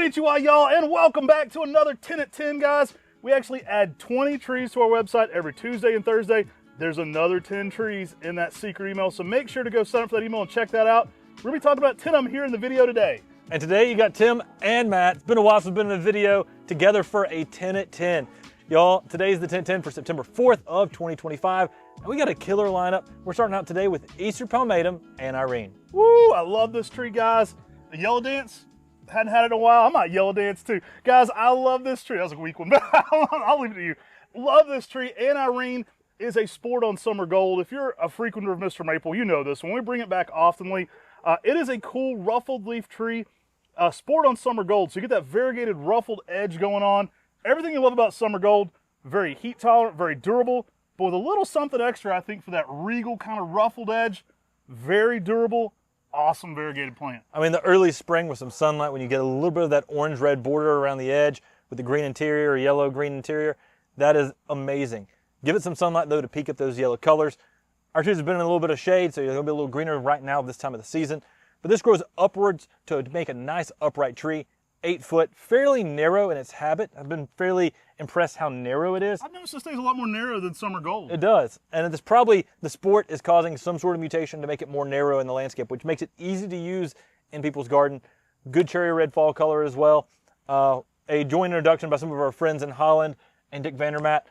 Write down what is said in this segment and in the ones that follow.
Konnichiwa, y'all, and welcome back to another 10 at 10, guys. We actually add 20 trees to our website every Tuesday and Thursday. There's another 10 trees in that secret email, so make sure to go sign up for that email and check that out. We're going to be talking about 10 of them here in the video today. And today you got Tim and Matt. It's been a while since we've been in a video together for a 10 at 10. Y'all, today's the 10 at 10 for September 4th of 2025. And we got a killer lineup. We're starting out today with Easter Palmatum and Irene. Woo, I love this tree, guys. The yellow dance, hadn't had it in a while. I might yellow dance too. Guys, I love this tree. That was a weak one, but I'll leave it to you. Love this tree. And Irene is a sport on summer gold. If you're a frequenter of MrMaple, you know this. When we bring it back oftenly, it is a cool ruffled leaf tree. Sport on summer gold, so you get that variegated ruffled edge going on. Everything you love about summer gold, very heat tolerant, very durable, but with a little something extra, I think, for that regal kind of ruffled edge. Very durable, awesome variegated plant. I mean, the early spring with some sunlight, when you get a little bit of that orange-red border around the edge with the green interior or yellow-green interior, that is amazing. Give it some sunlight, though, to peak up those yellow colors. Our trees have been in a little bit of shade, so you're going to be a little greener right now this time of the season. But this grows upwards to make a nice upright tree, 8 foot, fairly narrow in its habit. I've been fairly impressed how narrow it is. I've noticed this thing's a lot more narrow than summer gold. It does. And it's probably, the sport is causing some sort of mutation to make it more narrow in the landscape, which makes it easy to use in people's garden. Good cherry red fall color as well. A joint introduction by some of our friends in Holland and Dick Vandermaat.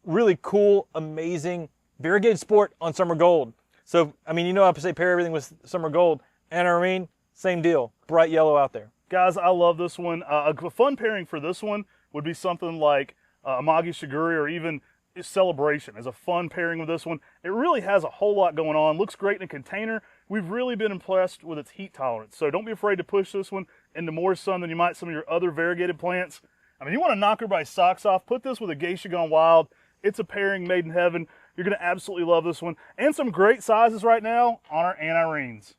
Really cool, amazing, variegated sport on summer gold. So, I mean, you know, I say pair everything with summer gold. And Irene, same deal, bright yellow out there. Guys, I love this one. A fun pairing for this one would be something like Amagi Shiguri or even Celebration as a fun pairing with this one. It really has a whole lot going on. Looks great in a container. We've really been impressed with its heat tolerance. So don't be afraid to push this one into more sun than you might some of your other variegated plants. I mean, you want to knock everybody's socks off, put this with a Geisha Gone Wild. It's a pairing made in heaven. You're going to absolutely love this one. And some great sizes right now on our Aunt Irene's.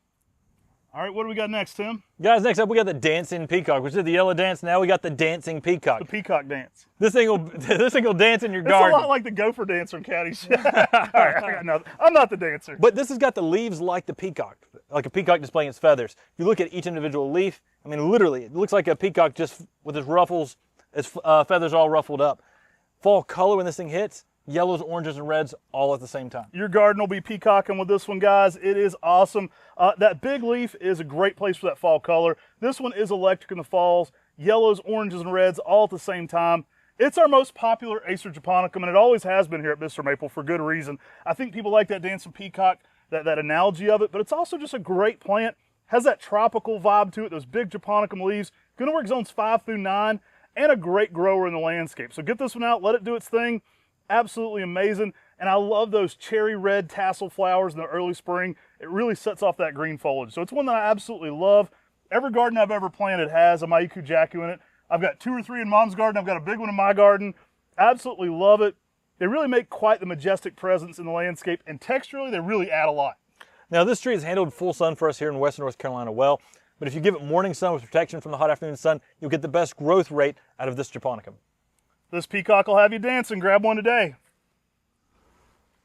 All right, what do we got next, Tim? Guys, next up we got the dancing peacock. We did the yellow dance, now we got the dancing peacock. The peacock dance. This thing will dance in your garden. It's a lot like the gopher dance from Caddyshack. All right, I got nothing. I'm not the dancer. But this has got the leaves like the peacock, like a peacock displaying its feathers. If you look at each individual leaf, I mean, literally, it looks like a peacock just with its ruffles, its feathers all ruffled up. Fall color when this thing hits, yellows, oranges, and reds all at the same time. Your garden will be peacocking with this one, guys. It is awesome. That big leaf is a great place for that fall color. This one is electric in the falls. Yellows, oranges, and reds all at the same time. It's our most popular Acer japonicum, and it always has been here at MrMaple for good reason. I think people like that dancing peacock, that analogy of it, but it's also just a great plant. Has that tropical vibe to it, those big japonicum leaves. Gonna work zones 5 through 9, and a great grower in the landscape. So get this one out, let it do its thing. Absolutely amazing. And I love those cherry red tassel flowers in the early spring. It really sets off that green foliage. So it's one that I absolutely love. Every garden I've ever planted has a Maiku Jaku in it. I've got 2 or 3 in Mom's garden. I've got a big one in my garden. Absolutely love it. They really make quite the majestic presence in the landscape, and texturally they really add a lot. Now this tree is handled full sun for us here in western North Carolina well, but if you give it morning sun with protection from the hot afternoon sun, you'll get the best growth rate out of this japonicum. This peacock will have you dancing. Grab one today.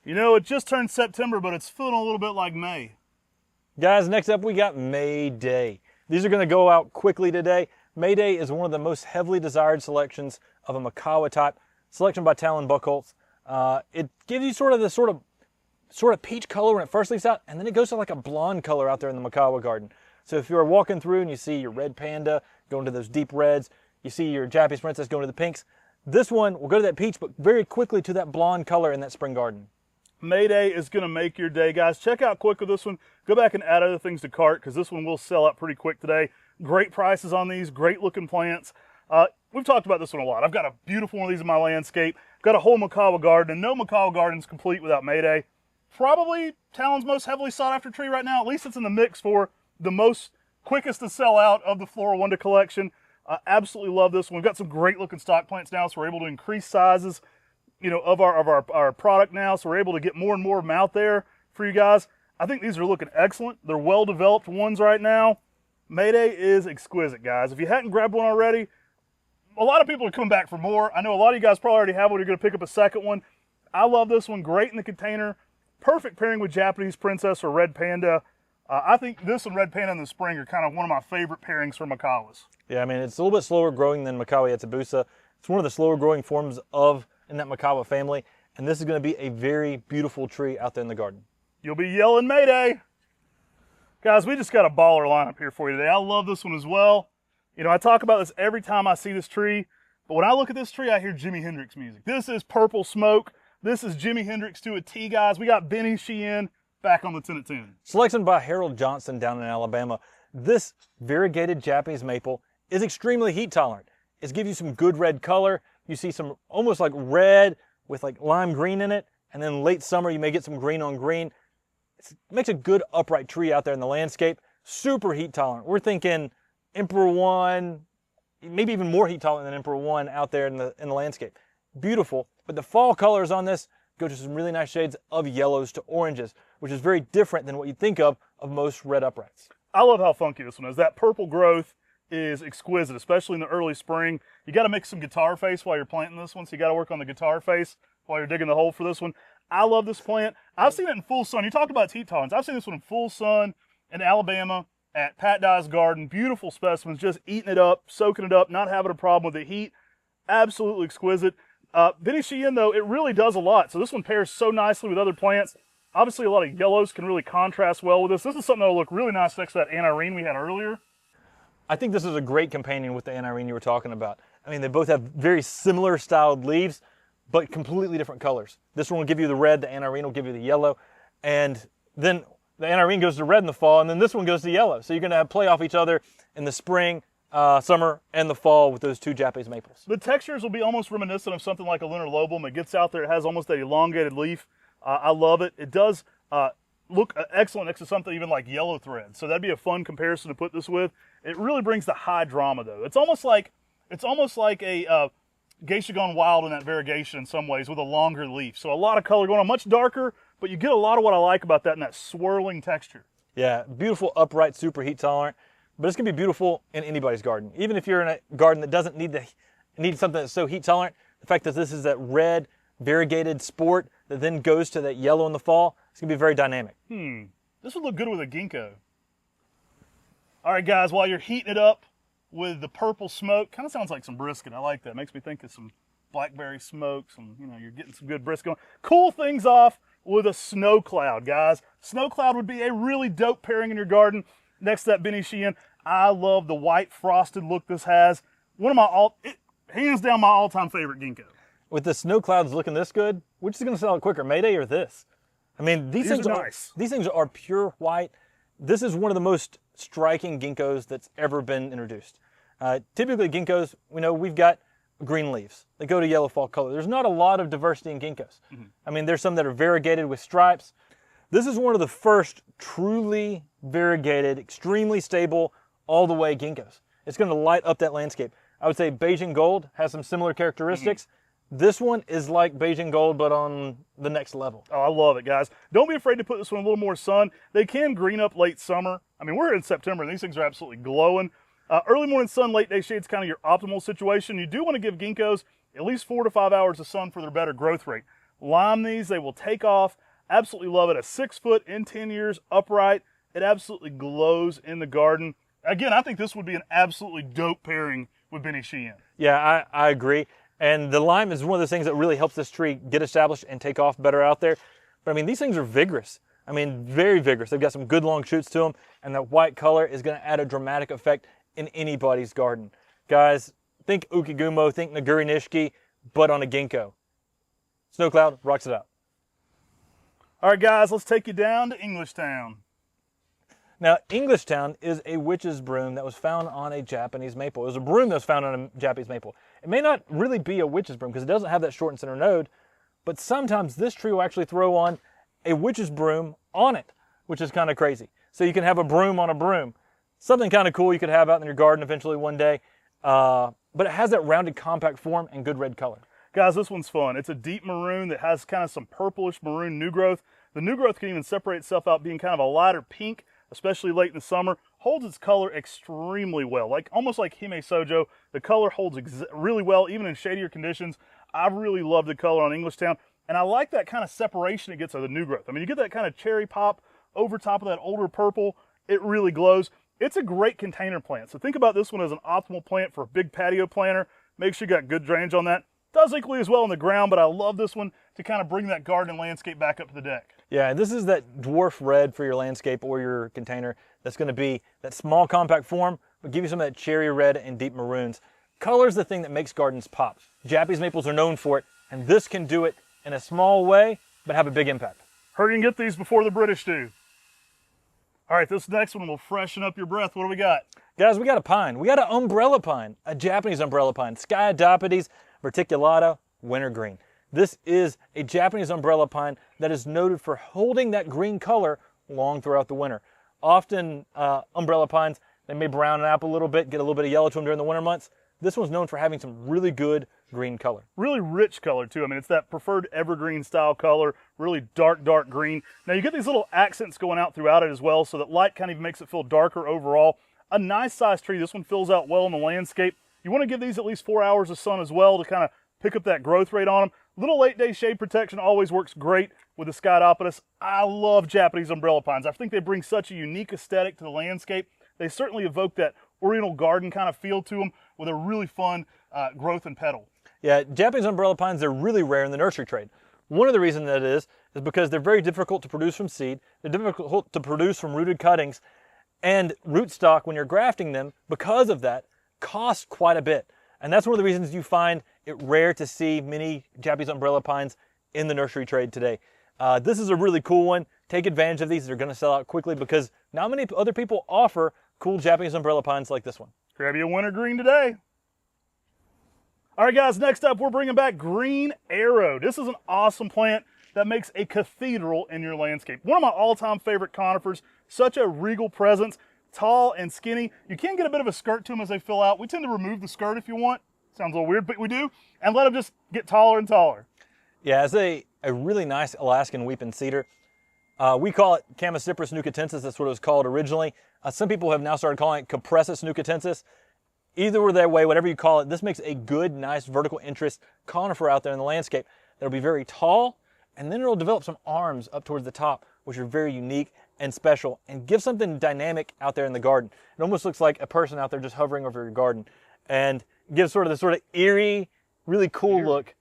You know, it just turned September, but it's feeling a little bit like May. Guys, next up we got Mayday. These are going to go out quickly today. Mayday is one of the most heavily desired selections of a Makawa type, selection by Talon Buchholz. It gives you sort of this sort of peach color when it first leaves out, and then it goes to like a blonde color out there in the Makawa garden. So if you're walking through and you see your red panda going to those deep reds, you see your Japanese princess going to the pinks, this one will go to that peach, but very quickly to that blonde color in that spring garden. Mayday is going to make your day, guys. Check out quick with this one. Go back and add other things to cart, because this one will sell out pretty quick today. Great prices on these, great looking plants. We've talked about this one a lot. I've got a beautiful one of these in my landscape. Got a whole Makawa garden, and no Makawa garden is complete without Mayday. Probably Talon's most heavily sought after tree right now. At least it's in the mix for the most quickest to sell out of the Floral Wonder collection. Absolutely love this one. We've got some great looking stock plants now, so we're able to increase sizes, you know, of our product now, so we're able to get more and more of them out there for you guys. I think these are looking excellent. They're well developed ones right now. Mayday is exquisite, guys. If you hadn't grabbed one already, a lot of people are coming back for more. I know a lot of you guys probably already have one. You're going to pick up a second one. I love this one. Great in the container. Perfect pairing with Japanese princess or red panda. I think this and Red Panda in the spring are kind of one of my favorite pairings for Macawas. Yeah, I mean, it's a little bit slower growing than Macawa Yatsubusa. It's one of the slower growing forms in that Macawa family, and this is going to be a very beautiful tree out there in the garden. You'll be yelling Mayday. Guys, we just got a baller lineup here for you today. I love this one as well. You know, I talk about this every time I see this tree, but when I look at this tree, I hear Jimi Hendrix music. This is Purple Smoke. This is Jimi Hendrix to a T, guys. We got Benny Sheehan back on the 10 at 10. Selection by Harold Johnson down in Alabama. This variegated Japanese maple is extremely heat tolerant. It gives you some good red color. You see some almost like red with like lime green in it. And then late summer, you may get some green on green. It makes a good upright tree out there in the landscape. Super heat tolerant. We're thinking Emperor 1, maybe even more heat tolerant than Emperor 1 out there in the landscape. Beautiful. But the fall colors on this go to some really nice shades of yellows to oranges, which is very different than what you think of most red uprights. I love how funky this one is. That purple growth is exquisite, especially in the early spring. You got to mix some guitar face while you're planting this one, so you got to work on the guitar face while you're digging the hole for this one. I love this plant. I've seen it in full sun. You talk about heat tolerance. I've seen this one in full sun in Alabama at Pat Dye's garden. Beautiful specimens, just eating it up, soaking it up, not having a problem with the heat. Absolutely exquisite. Benny Sheehan, though, it really does a lot. So this one pairs so nicely with other plants. Obviously, a lot of yellows can really contrast well with this. This is something that will look really nice next to that anirene we had earlier. I think this is a great companion with the anirene you were talking about. I mean, they both have very similar styled leaves, but completely different colors. This one will give you the red, the anirene will give you the yellow, and then the anirene goes to red in the fall, and then this one goes to yellow. So you're going to play off each other in the spring, summer, and the fall with those two Japanese maples. The textures will be almost reminiscent of something like a lunar lobum. It gets out there, it has almost that elongated leaf. I love it. It does look excellent next to something even like yellow thread. So that'd be a fun comparison to put this with. It really brings the high drama though. It's almost like a geisha gone wild in that variegation in some ways with a longer leaf. So a lot of color going on, much darker, but you get a lot of what I like about that in that swirling texture. Yeah, beautiful, upright, super heat tolerant. But it's gonna be beautiful in anybody's garden. Even if you're in a garden that doesn't need something that's so heat tolerant, the fact that this is that red variegated sport that then goes to that yellow in the fall, it's gonna be very dynamic. This would look good with a ginkgo. All right, guys, while you're heating it up with the purple smoke, kind of sounds like some brisket. I like that. Makes me think of some blackberry smoke. You're getting some good brisket going. Cool things off with a snow cloud, guys. Snow cloud would be a really dope pairing in your garden next to that Benny Sheehan. I love the white frosted look this has. One of my hands down my all-time favorite ginkgo. With the snow clouds looking this good, which is going to sell it quicker, Mayday or this? I mean, these things are nice. These things are pure white. This is one of the most striking ginkgos that's ever been introduced. Typically, ginkgos, we've got green leaves. They go to yellow fall color. There's not a lot of diversity in ginkgos. I mean, there's some that are variegated with stripes. This is one of the first truly variegated, extremely stable, all the way ginkgos. It's going to light up that landscape. I would say Beijing Gold has some similar characteristics. This one is like Beijing Gold, but on the next level. Oh, I love it, guys. Don't be afraid to put this one in a little more sun. They can green up late summer. I mean, we're in September, and these things are absolutely glowing. Early morning sun, late day shade is kind of your optimal situation. You do want to give ginkgos at least 4 to 5 hours of sun for their better growth rate. Lime these, they will take off. Absolutely love it. A 6 foot in 10 years upright. It absolutely glows in the garden. Again, I think this would be an absolutely dope pairing with Benny Sheehan. Yeah, I agree. And the lime is one of those things that really helps this tree get established and take off better out there. But I mean, these things are vigorous. I mean, very vigorous. They've got some good long shoots to them, and that white color is going to add a dramatic effect in anybody's garden. Guys, think Ukigumo, think Naguri Nishiki, but on a ginkgo. Snow Cloud rocks it out. All right, guys, let's take you down to Englishtown. Now, Englishtown is a witch's broom that was found on a Japanese maple. It was a broom that was found on a Japanese maple. It may not really be a witch's broom because it doesn't have that short and center node, but sometimes this tree will actually throw on a witch's broom on it, which is kind of crazy. So you can have a broom on a broom. Something kind of cool you could have out in your garden eventually one day, but it has that rounded compact form and good red color. Guys, this one's fun. It's a deep maroon that has kind of some purplish maroon new growth. The new growth can even separate itself out being kind of a lighter pink, especially late in the summer. Holds its color extremely well, almost like Hime Sojo. The color holds really well, even in shadier conditions. I really love the color on Englishtown, and I like that kind of separation it gets of the new growth. I mean, you get that kind of cherry pop over top of that older purple, it really glows. It's a great container plant. So think about this one as an optimal plant for a big patio planter. Make sure you got good drainage on that. Does equally as well in the ground, but I love this one to kind of bring that garden and landscape back up to the deck. Yeah, this is that dwarf red for your landscape or your container. That's going to be that small compact form, but give you some of that cherry red and deep maroons. Color's the thing that makes gardens pop. Japanese maples are known for it, and this can do it in a small way, but have a big impact. Hurry and get these before the British do. All right, this next one will freshen up your breath. What do we got? Guys, we got a pine. We got an umbrella pine, a Japanese umbrella pine, Sciadopitys verticulata wintergreen. This is a Japanese umbrella pine that is noted for holding that green color long throughout the winter. Often umbrella pines, they may brown up a little bit, get a little bit of yellow to them during the winter months. This one's known for having some really good green color. Really rich color too. I mean, it's that preferred evergreen style color, really dark, dark green. Now you get these little accents going out throughout it as well, so that light kind of makes it feel darker overall. A nice sized tree. This one fills out well in the landscape. You want to give these at least 4 hours of sun as well to kind of pick up that growth rate on them. Little late day shade protection always works great with the Sciadopitys. I love Japanese umbrella pines. I think they bring such a unique aesthetic to the landscape. They certainly evoke that Oriental garden kind of feel to them with a really fun growth and petal. Yeah, Japanese umbrella pines, they're really rare in the nursery trade. One of the reasons that is because they're very difficult to produce from seed. They're difficult to produce from rooted cuttings. And rootstock, when you're grafting them, because of that, costs quite a bit. And that's one of the reasons you find it rare to see many Japanese umbrella pines in the nursery trade today. This is a really cool one. Take advantage of these. They're going to sell out quickly because not many other people offer cool Japanese umbrella pines like this one. Grab you a wintergreen today. All right, guys, next up, we're bringing back Green Arrow. This is an awesome plant that makes a cathedral in your landscape. One of my all-time favorite conifers, such a regal presence, tall and skinny. You can get a bit of a skirt to them as they fill out. We tend to remove the skirt if you want. Sounds a little weird, but we do. And let them just get taller and taller. Yeah, it's a really nice Alaskan weeping cedar. We call it Chamaecyparis nucatensis. That's what it was called originally. Some people have now started calling it Cupressus nucatensis. Either way, whatever you call it, this makes a good, nice vertical interest conifer out there in the landscape. That'll be very tall, and then it'll develop some arms up towards the top, which are very unique and special, and give something dynamic out there in the garden. It almost looks like a person out there just hovering over your garden, and gives sort of this sort of eerie, really cool look.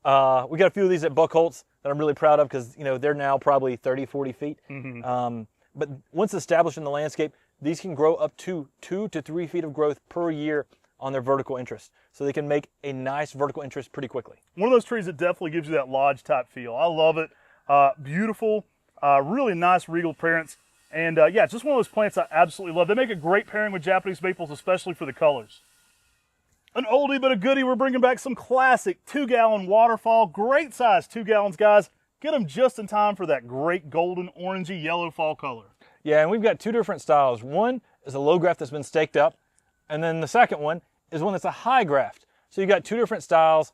We got a few of these at Buchholz that I'm really proud of because they're now probably 30, 40 feet. Mm-hmm. But once established in the landscape, these can grow up to 2 to 3 feet of growth per year on their vertical interest. So they can make a nice vertical interest pretty quickly. One of those trees that definitely gives you that lodge type feel. I love it. Beautiful, really nice regal appearance. And yeah, just one of those plants I absolutely love. They make a great pairing with Japanese maples, especially for the colors. An oldie but a goodie, we're bringing back some classic 2-gallon Waterfall. Great size 2 gallons, guys. Get them just in time for that great golden, orangey, yellow fall color. Yeah, and we've got two different styles. One is a low graft that's been staked up, and then the second one is one that's a high graft. So you've got two different styles.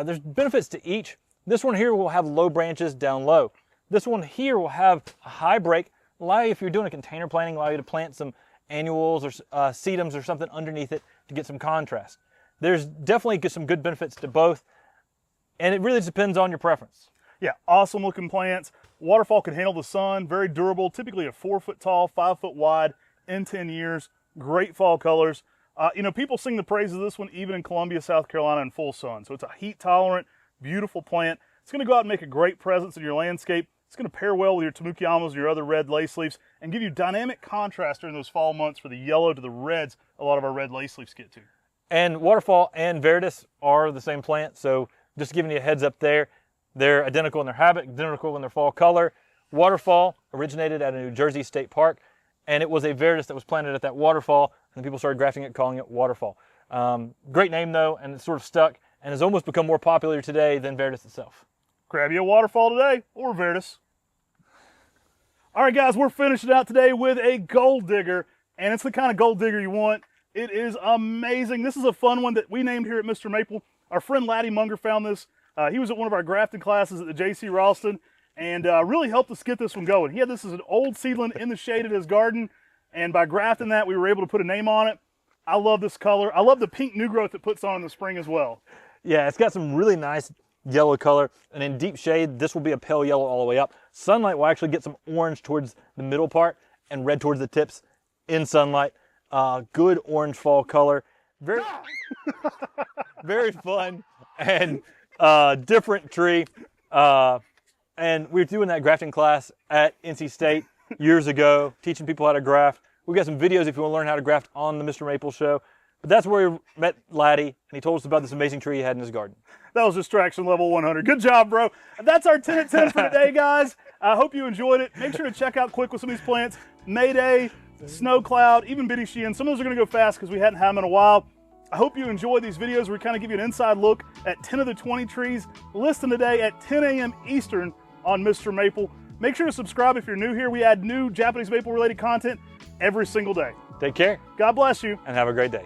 There's benefits to each. This one here will have low branches down low. This one here will have a high break, allow you, if you're doing a container planting, allow you to plant some annuals or sedums or something underneath it to get some contrast. There's definitely some good benefits to both, and it really depends on your preference. Yeah, awesome looking plants. Waterfall can handle the sun, very durable, typically a 4 foot tall, 5 foot wide in 10 years. Great fall colors. People sing the praises of this one even in Columbia, South Carolina in full sun. So it's a heat tolerant, beautiful plant. It's going to go out and make a great presence in your landscape. It's going to pair well with your Tamukiamas and your other red lace leaves and give you dynamic contrast during those fall months for the yellow to the reds a lot of our red lace leaves get to. And Waterfall and Viridis are the same plant, so just giving you a heads up there. They're identical in their habit, identical in their fall color. Waterfall originated at a New Jersey state park, and it was a Viridis that was planted at that waterfall, and people started grafting it, calling it Waterfall. Great name, though, and it's sort of stuck, and has almost become more popular today than Viridis itself. Grab you a Waterfall today, or Viridis. All right, guys, we're finishing out today with a gold digger, and it's the kind of gold digger you want. It is amazing. This is a fun one that we named here at Mr. Maple. Our friend Laddie Munger found this. He was at one of our grafting classes at the J.C. Ralston and really helped us get this one going. He had this as an old seedling in the shade of his garden, and by grafting that, we were able to put a name on it. I love this color. I love the pink new growth it puts on in the spring as well. Yeah, it's got some really nice yellow color, and in deep shade, this will be a pale yellow all the way up. Sunlight will actually get some orange towards the middle part and red towards the tips in sunlight. Good orange fall color. Very, very fun and different tree. And we were doing that grafting class at NC State years ago, teaching people how to graft. We've got some videos if you want to learn how to graft on the MrMaple Show. But that's where we met Laddie, and he told us about this amazing tree he had in his garden. That was distraction level 100. Good job, bro. That's our 10 at 10 for today, guys. I hope you enjoyed it. Make sure to check out quick with some of these plants. Mayday, Snow Cloud, even Bitty Sheehan. Some of those are going to go fast because we hadn't had them in a while. I hope you enjoy these videos where we kind of give you an inside look at 10 of the 20 trees listed today at 10 a.m. Eastern on MrMaple. Make sure to subscribe if you're new here. We add new Japanese maple related content every single day. Take care. God bless you. And have a great day.